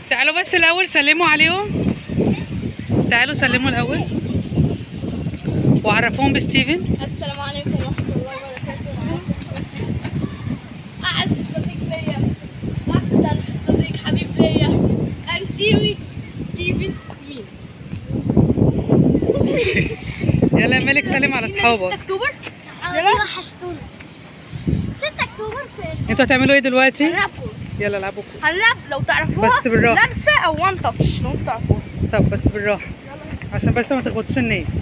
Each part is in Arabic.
تعالوا بس الاول سلموا عليهم. تعالوا سلموا الاول وعرفوهم بستيفن. السلام عليكم ورحمة الله وبركاته. أعز صديق ليا، أكتر صديق حبيب ليا، أنتيوي ستيفن مين. يلا يا مالك سلم على اصحابك. 6 أكتوبر يلا وحشتونا. 6 أكتوبر فين؟ انتوا هتعملوا ايه دلوقتي؟ هنلعب كورة. يلا العبوا كورة. هنلعب لو تعرفوها بس بالراحة. لمسة أو وان تاتش لو أنتوا تعرفوها. طب بس بالراحة عشان بس ما تخبطوش الناس.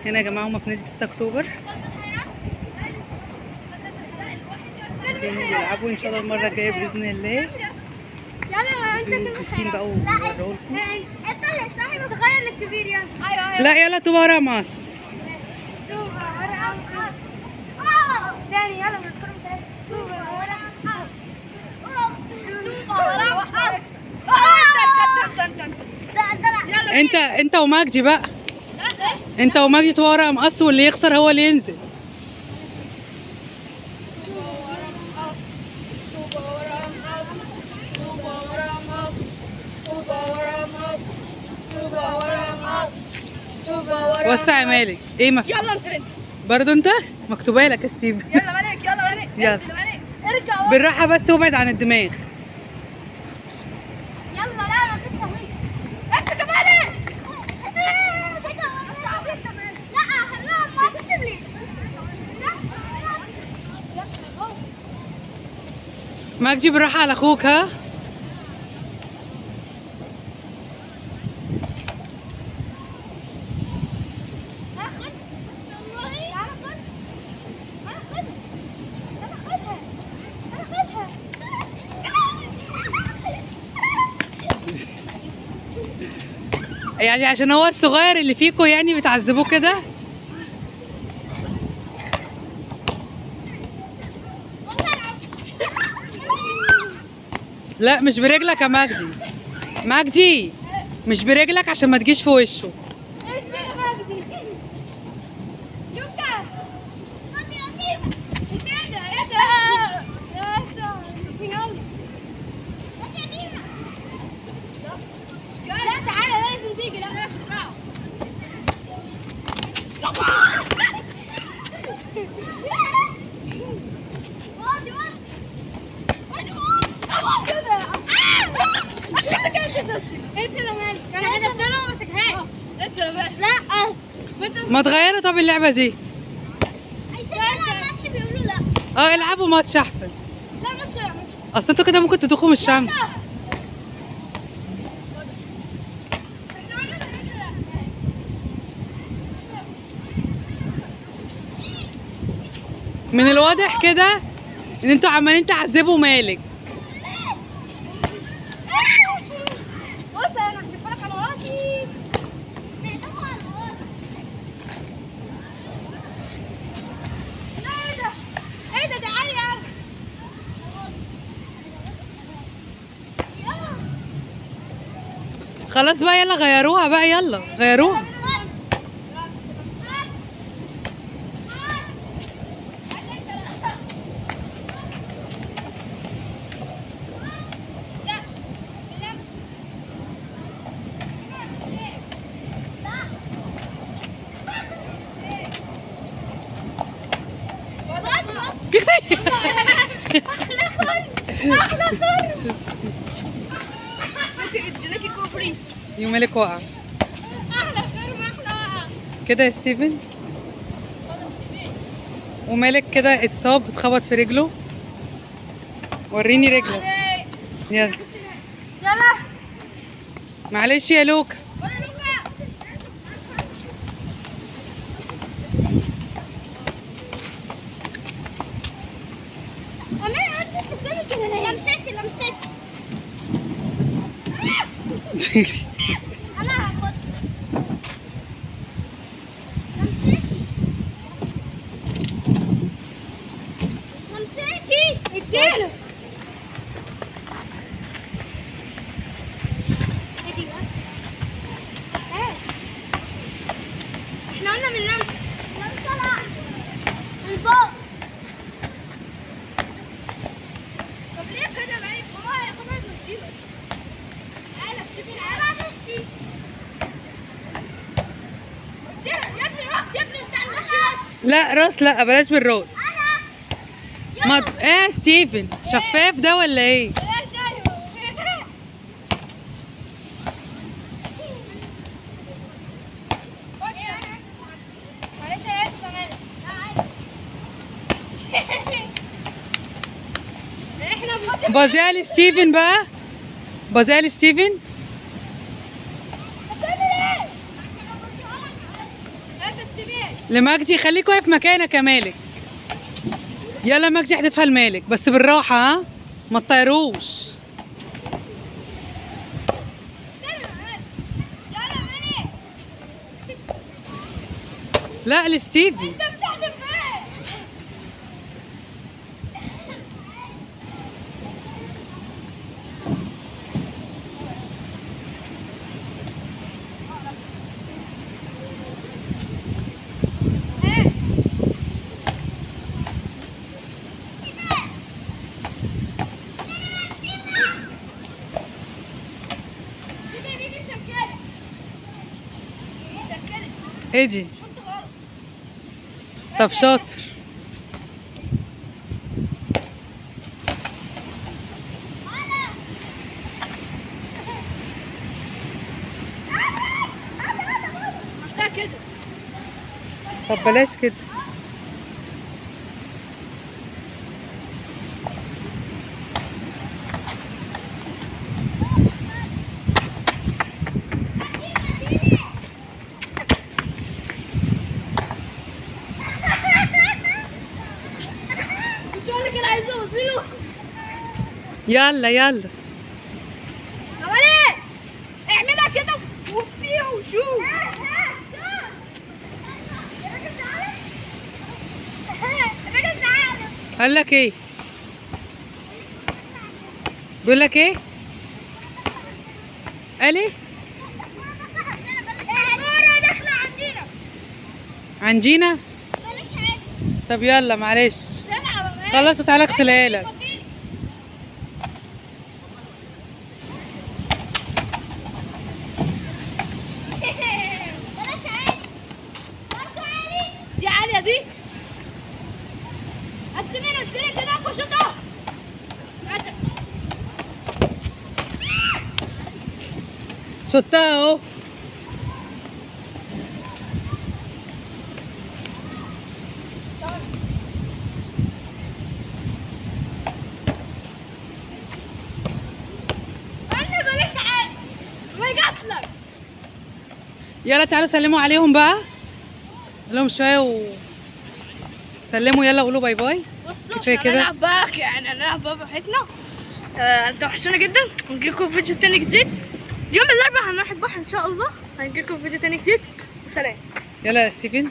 هنا يا جماعة هما في نادي 6 أكتوبر كانوا بيلعبوا إن شاء الله المرة الجاية بإذن الله. يلا انت في البسين بقى ووريهولكم. انت اللي صاحب الصغير الكبير. يلا ايوه لا يلا طوبة ورا ماس. توبة ورا مقص. تاني يلا بنفرم تاني. توبة ورا مقص. توبة ورا مقص. انت ومجدي بقى. انت ومجدي طوبة ورا مقص واللي يخسر هو اللي ينزل. وسع يا مالك. ايه ما في؟ يلا انزل انت. برضه انت مكتوبه لك يا ستيف. يلا مالك يلا مالك. يلا ارجع بالراحه بس وابعد عن الدماغ. يلا لا مفيش تهويل. امسك يا مالك. لا ما تشتم لي. مجدي بالراحه على اخوك ها. يعني عشان هو الصغير اللي فيكو يعني بتعذبوه كده. لا مش برجلك يا مجدي. مجدي مش برجلك عشان ما تجيش في وشه. لا تعالى لازم تيجي. لا مالكش دعوة. انت اللي مالك. انا هدفت له وما مسكهاش. انت اللي مالك. لا ما تغيروا طب اللعبه دي. الماتش بيقولوا لا. العبوا ماتش احسن. لا ماتش. اصل انتوا كده ممكن تدوخوا من الشمس. من الواضح كده ان انتوا عمالين تعذبوا مالك. بص انا بتفرج على راسي. ايه ده عالي قوي. خلاص بقى يلا غيروها بقى يلا غيروها. احلى خير. اديناكي كوبري. مالك واقع احلى خير واحلى وقع. كده يا ستيفن. ومالك كده اتصاب اتخبط في رجله. وريني رجله. يلا يلا معلش يا لوكا. انا هاخد. اديله. ادي بقى. هات. احنا قلنا من لمسه. لمسه لا. الباص. طب ليه كده معاك؟ هو هياخدها المصيبه. تعالى ستيفن تعالى. يا ابني راس، يا ابني انت عندكش راس. لا راس، لا بلاش بالراس. ما ايه ستيفن شفاف ده ولا ايه؟ بلاش ايوه. معلش انا اسفه مالك. احنا بازيها لستيفن بقى، بازيها لستيفن. بتعمل ايه؟ انت استبيان. لمجدي خليك واقف مكانك يا مالك. يلا مجدي احدفها لمالك بس بالراحة، ها ما تطيروش. استنى يا مالك. يلا مالك. لا لستيفن. انت بتحدف ايه؟ ايه دي؟ شفت غلط. طب شاطر. ده كده. طب بلاش كده. مش هقول لك انا عايزه اوصله. يلا يلا. طب ايه؟ اعملها كده وفيها وشوف. الراجل تعالى. قال لك ايه؟ بيقول لك ايه؟ قال ايه؟ الكورة داخلة عندنا. عنجينا؟ بلاش عادي. طب يلا معلش. تلعب يا خلاص تعالى اغسلها لك. بلاش عادي. برضه عادي. دي عالية دي. قسمينا الدنيا كده وشوطها. شطها اهو. انا بلاش عادي. ما جات لك. يلا تعالوا سلموا عليهم بقى. قول لهم شويه سلموا يلا قولوا باي باي. بصوا كفايه احنا كده. هنلعب بقى، يعني هنلعب بقى براحتنا. انتوا وحشونا جدا، ونجيلكم فيديو تاني جديد. يوم الاربعاء هنروح البحر ان شاء الله. هنجيلكم فيديو تاني جديد. سلام. يلا يا ستيفن.